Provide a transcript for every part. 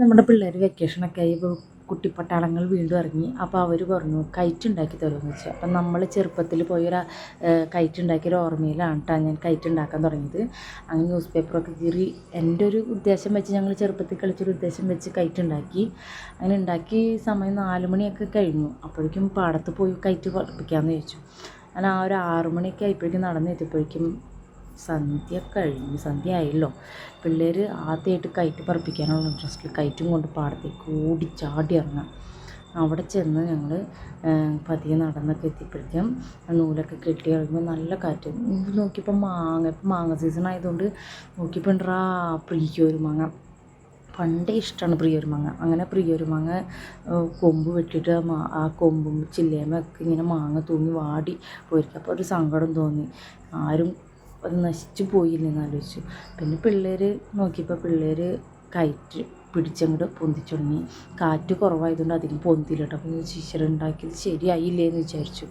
നമ്മുടെ പിള്ളേർ വെക്കേഷനൊക്കെ ആയി കുട്ടിപ്പട്ടാളങ്ങൾ വീണ്ടും ഇറങ്ങി. അപ്പോൾ അവർ പറഞ്ഞു കൈറ്റ് ഉണ്ടാക്കി തരുമെന്ന് വെച്ചാൽ. അപ്പം നമ്മൾ ചെറുപ്പത്തിൽ പോയൊരു കൈറ്റ് ഉണ്ടാക്കിയൊരു ഓർമ്മയിലാണ് കേട്ടോ ഞാൻ കൈറ്റ് ഉണ്ടാക്കാൻ തുടങ്ങിയത്. അങ്ങനെ ന്യൂസ് പേപ്പറൊക്കെ കീറി എൻ്റെ ഒരു ഉദ്ദേശം വെച്ച്, ഞങ്ങൾ ചെറുപ്പത്തിൽ കളിച്ചൊരു ഉദ്ദേശം വെച്ച് കൈറ്റ് ഉണ്ടാക്കി. അങ്ങനെ ഉണ്ടാക്കി സമയം 4 മണിയൊക്കെ കഴിഞ്ഞു. അപ്പോഴേക്കും പാടത്ത് പോയി കൈറ്റ് പറപ്പിക്കാമെന്ന് ചോദിച്ചു. ഞാൻ ആ ഒരു 6 മണിയൊക്കെ ആയപ്പോഴേക്കും നടന്നെത്തിയപ്പോഴേക്കും സന്ധ്യ ആയല്ലോ. പിള്ളേർ ആദ്യമായിട്ട് കൈറ്റ് പറപ്പിക്കാനുള്ള ഇൻട്രസ്റ്റിൽ കൈറ്റും കൊണ്ട് പാടത്തേക്ക് ഓടിച്ചാടി ഇറങ്ങാം. അവിടെ ചെന്ന് ഞങ്ങൾ പതിയെ നടന്നൊക്കെ എത്തിയപ്പോഴേക്കും നൂലൊക്കെ കെട്ടി ഇറങ്ങുമ്പോൾ നല്ല കാറ്റ്. നോക്കിയപ്പോൾ മാങ്ങ സീസൺ ആയതുകൊണ്ട് നോക്കിയപ്പോൾ ഉണ്ടാ പ്രിയൊരു മാങ്ങ. പണ്ടേ ഇഷ്ടമാണ് പ്രിയൊരു മാങ്ങ. അങ്ങനെ പ്രിയൊരു മാങ്ങ കൊമ്പ് വെട്ടിയിട്ട് ആ കൊമ്പും ചില്ലേമൊക്കെ ഇങ്ങനെ മാങ്ങ തൂങ്ങി വാടി പോയിരിക്കും. അപ്പോൾ ഒരു സങ്കടം തോന്നി, ആരും അത് നശിച്ചു പോയില്ലെന്ന് ആലോചിച്ചു. പിന്നെ പിള്ളേർ നോക്കിയപ്പോൾ പിള്ളേർ കയറ്റ് പിടിച്ചങ്ങോട്ട് പൊന്തിച്ചു തുടങ്ങി. കാറ്റ് കുറവായതുകൊണ്ട് അധികം പൊന്തില്ല കേട്ടോ. അപ്പോൾ ടീച്ചർ ഉണ്ടാക്കിയത് ശരിയായില്ലേ എന്ന് വിചാരിച്ചു.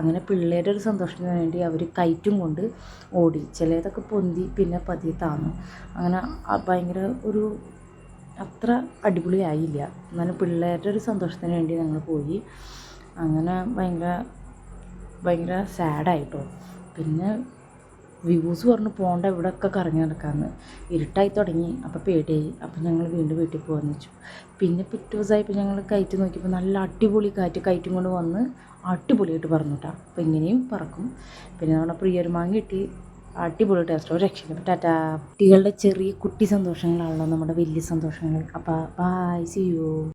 അങ്ങനെ പിള്ളേരുടെ ഒരു സന്തോഷത്തിന് വേണ്ടി അവർ കയറ്റും കൊണ്ട് ഓടി. ചിലതൊക്കെ പൊന്തി പിന്നെ പതിയെ താന്നു. അങ്ങനെ ഭയങ്കര ഒരു അത്ര അടിപൊളിയായില്ല. എന്നാലും പിള്ളേരുടെ ഒരു സന്തോഷത്തിന് വേണ്ടി ഞങ്ങൾ പോയി. അങ്ങനെ ഭയങ്കര സാഡായിട്ടോ. പിന്നെ വ്യൂസ് പറഞ്ഞ് പോകേണ്ട ഇവിടെയൊക്കെ കറങ്ങി നടക്കാമെന്ന്. ഇരുട്ടായി തുടങ്ങി. അപ്പോൾ പേടിയായി. അപ്പോൾ ഞങ്ങൾ വീണ്ടും വീട്ടിൽ പോകാമെന്ന് വെച്ചു. പിന്നെ പിറ്റേ ദിവസമായപ്പോൾ ഞങ്ങൾ കയറ്റ് നോക്കിയപ്പോൾ നല്ല അടിപൊളി കാറ്റ് കയറ്റും കൊണ്ട് വന്ന് അടിപൊളിയായിട്ട് പറന്നു കേട്ടോ. അപ്പോൾ ഇങ്ങനെയും പറക്കും. പിന്നെ നമ്മുടെ പ്രിയൊരു മാങ്ങ കിട്ടി. അടിപൊളി ടേസ്റ്റ്, ഒരു രക്ഷയില്ല. ടാറ്റാ. കുട്ടികളുടെ ചെറിയ കുട്ടി സന്തോഷങ്ങളാണല്ലോ നമ്മുടെ വലിയ സന്തോഷങ്ങൾ. അപ്പോൾ ബൈ, സീ യു.